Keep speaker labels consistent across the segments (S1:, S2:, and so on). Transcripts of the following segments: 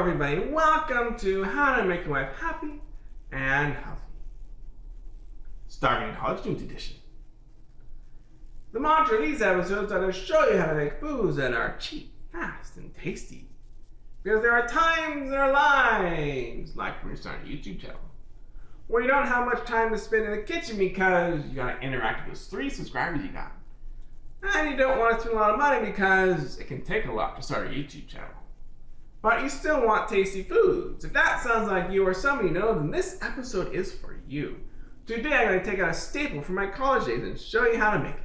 S1: everybody, welcome to How to Make Your Wife Happy and Healthy. Starving College Student Edition. The mantra of these episodes are to show you how to make foods that are cheap, fast, and tasty. Because there are times in our lives, like when you're starting a YouTube channel, where you don't have much time to spend in the kitchen because you gotta interact with those 3 subscribers you got. And you don't want to spend a lot of money because it can take a lot to start a YouTube channel. But you still want tasty foods. If that sounds like you or somebody you know, then this episode is for you. Today I'm going to take out a staple from my college days and show you how to make it.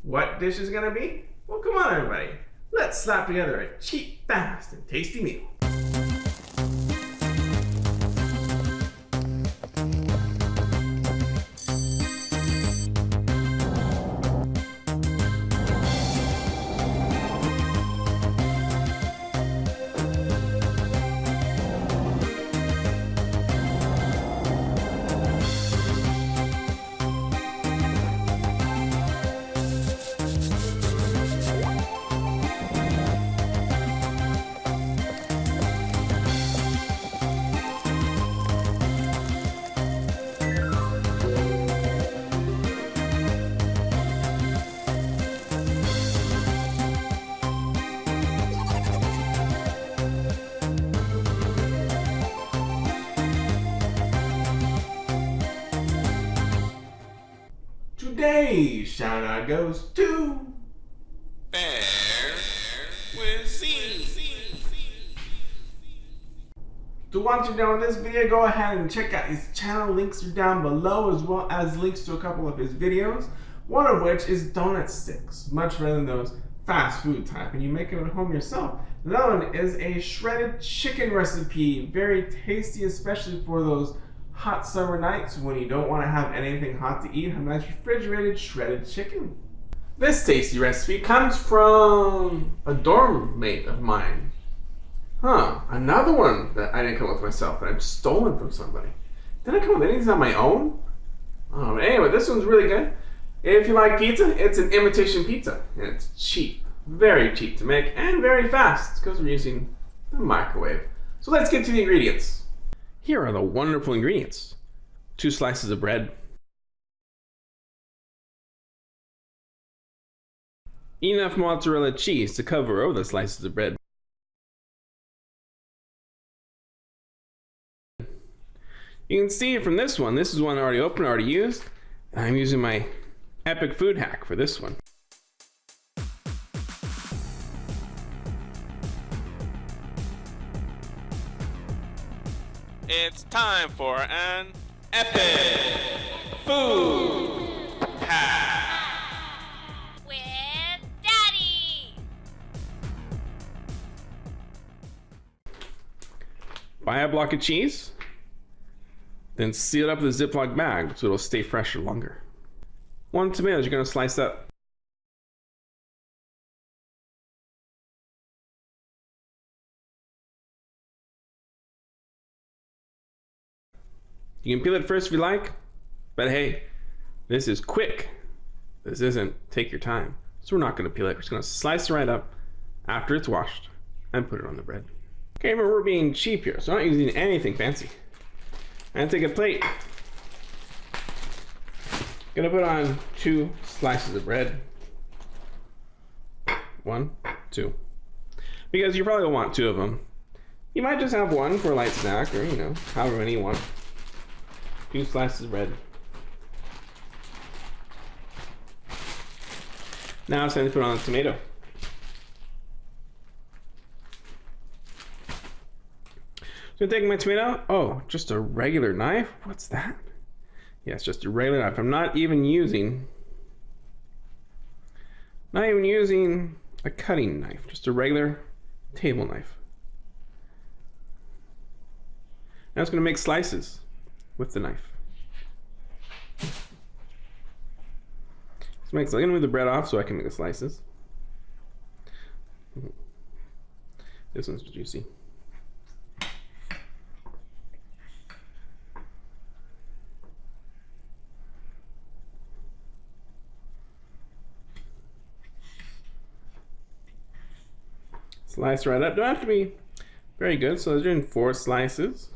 S1: What dish is it going to be? Well, come on everybody. Let's slap together a cheap, fast, and tasty meal. Today's shout out goes to Bear with C. To want to know this video, go ahead and check out his channel. Links are down below, as well as links to a couple of his videos. One of which is donut sticks, much better than those fast food type, and you make it at home yourself. Another one is a shredded chicken recipe, very tasty, especially for those hot summer nights when you don't want to have anything hot to eat. Have nice refrigerated shredded chicken. This tasty recipe comes from a dorm mate of mine. Another one that I didn't come up with myself, that I've stolen from somebody. Did I come up with anything on my own? Anyway, this one's really good. If you like pizza, it's an imitation pizza, and it's cheap, very cheap to make, and very fast because we're using the microwave. So let's get to the ingredients. Here are the wonderful ingredients. 2 slices of bread, enough mozzarella cheese to cover over the slices of bread, you can see from this is one already open, already used, and I'm using my epic food hack for this one. It's time for an epic food hack
S2: with Daddy.
S1: Buy a block of cheese, then seal it up with a Ziploc bag so it'll stay fresher longer. 1 tomato you're going to slice up. You can peel it first if you like, but hey, this is quick. This isn't take your time. So we're not going to peel it. We're just going to slice it right up after it's washed and put it on the bread. Okay, remember we're being cheap here, so I'm not using anything fancy. I'm going to take a plate. Going to put on 2 slices of bread. 1, 2. Because you probably will want 2 of them. You might just have 1 for a light snack, or however many you want. 2 slices of bread. Now it's time to put on a tomato. So I'm taking my tomato. Oh, just a regular knife? What's that? Yeah, it's just a regular knife. I'm not even using a cutting knife, just a regular table knife. Now it's going to make slices with the knife. I'm going to move the bread off so I can make the slices. This one's juicy. Slice right up. Don't have to be Very good. So I was doing 4 slices.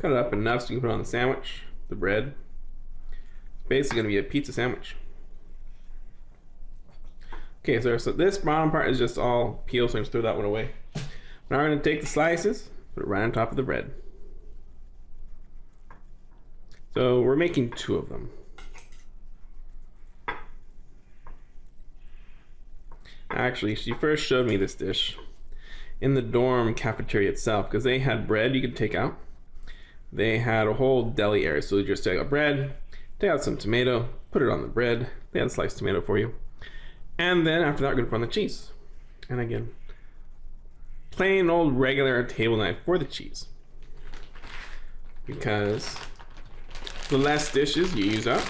S1: Cut it up enough so you can put it on the sandwich, the bread. It's basically going to be a pizza sandwich. Okay, so this bottom part is just all peel, so I just throw that one away. Now we're going to take the slices, put it right on top of the bread. So we're making 2 of them. Actually, she first showed me this dish in the dorm cafeteria itself, because they had bread you could take out. They had a whole deli area, so you just take out bread, take out some tomato, put it on the bread. They had a sliced tomato for you. And then after that, we're going to put on the cheese. And again, plain old regular table knife for the cheese. Because the less dishes you use up,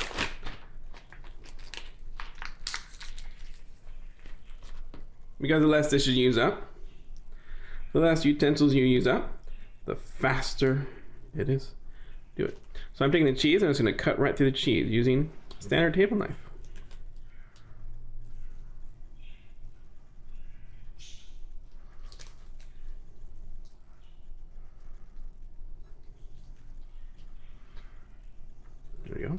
S1: the less utensils you use up, the faster it is. Do it. So I'm taking the cheese and I'm just going to cut right through the cheese using a standard table knife. There we go.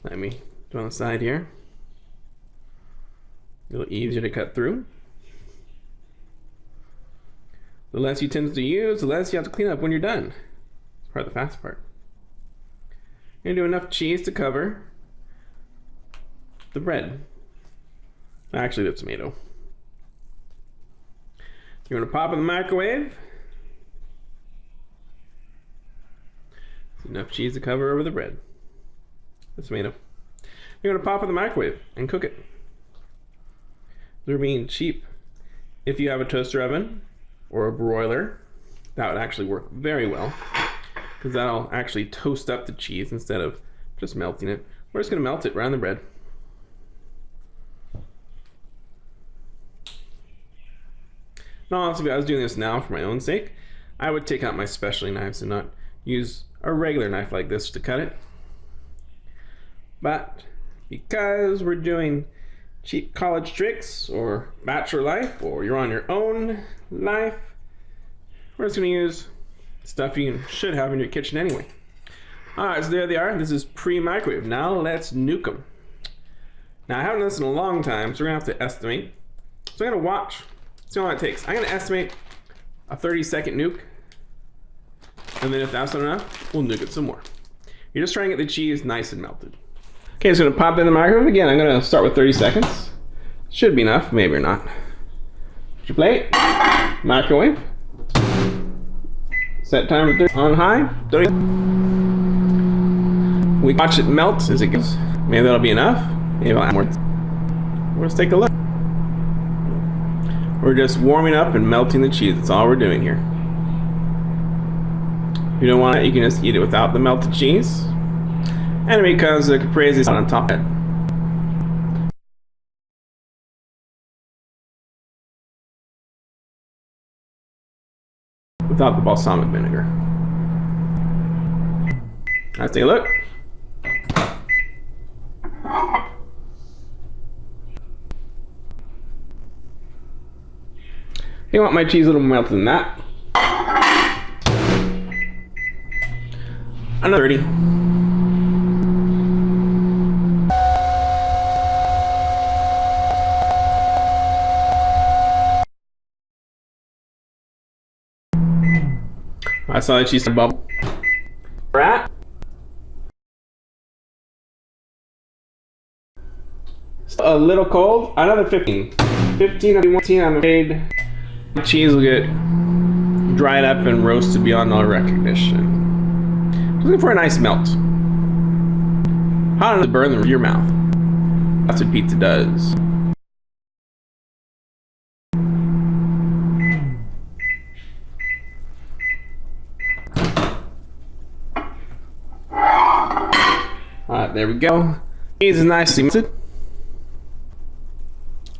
S1: Let me do on the side here. A little easier to cut through. The less utensils you use, the less you have to clean up when you're done. It's part of the fast part. You're gonna do enough cheese to cover the bread. Actually, the tomato. You're gonna pop in the microwave. Enough cheese to cover over the bread. The tomato. You're gonna pop in the microwave and cook it. They're being cheap. If you have a toaster oven or a broiler, that would actually work very well, because that'll actually toast up the cheese instead of just melting it. We're just gonna melt it right on the bread. Now, honestly, if I was doing this now for my own sake, I would take out my specialty knives and not use a regular knife like this to cut it. But because we're doing cheap college tricks or bachelor life, or you're on your own life, we're just going to use stuff you should have in your kitchen anyway. Alright, so there they are. This is pre-microwave. Now let's nuke them. Now I haven't done this in a long time, so we're going to have to estimate. So I'm going to watch, see how long it takes. I'm going to estimate a 30-second nuke, and then if that's not enough, we'll nuke it some more. You're just trying to get the cheese nice and melted. Okay, so I'm going to pop it in the microwave again. I'm going to start with 30 seconds. Should be enough, maybe or not. Put your plate, microwave. Set timer 30 on high. 30. We watch it melt as it goes. Maybe that'll be enough. Maybe I'll add more. Let's take a look. We're just warming up and melting the cheese. That's all we're doing here. If you don't want it, you can just eat it without the melted cheese. And because the caprese is on top of it. Without the balsamic vinegar. Let's take a look. I want my cheese a little more melted than that. Another 30. I saw that cheese bubble. Rat. A little cold. Another 15. 15 of 15. I'm afraid the cheese will get dried up and roasted beyond all recognition. Just looking for a nice melt. Hot enough to burn your mouth. That's what pizza does. Alright, there we go. Cheese is nicely melted.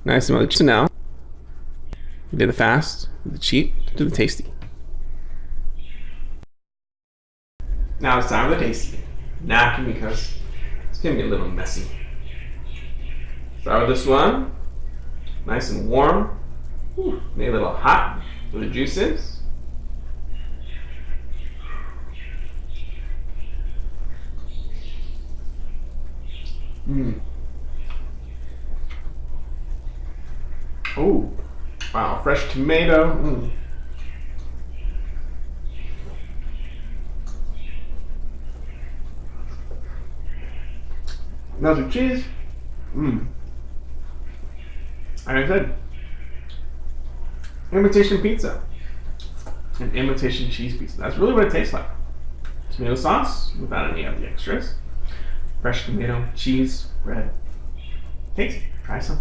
S1: Nicely melted. So now, we did the fast, the cheap, to the tasty. Now it's time for the tasty. Napkin, because it's gonna be a little messy. Start with this one. Nice and warm. Ooh, maybe a little hot where the juice is. Oh, wow, fresh tomato. Melted cheese. Like I said, imitation pizza. An imitation cheese pizza. That's really what it tastes like. Tomato sauce without any of the extras. Fresh tomato, cheese, bread. Tasty. Try some.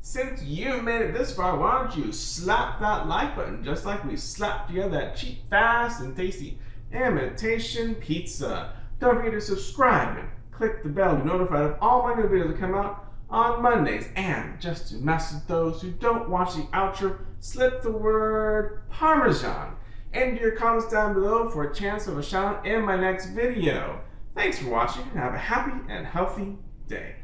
S1: Since you've made it this far, why don't you slap that like button just like we slapped together that cheap, fast, and tasty imitation pizza. Don't forget to subscribe and click the bell to be notified of all my new videos that come out on Mondays. And just to mess with those who don't watch the outro, slip the word Parmesan into your comments down below for a chance of a shout out in my next video. Thanks for watching and have a happy and healthy day.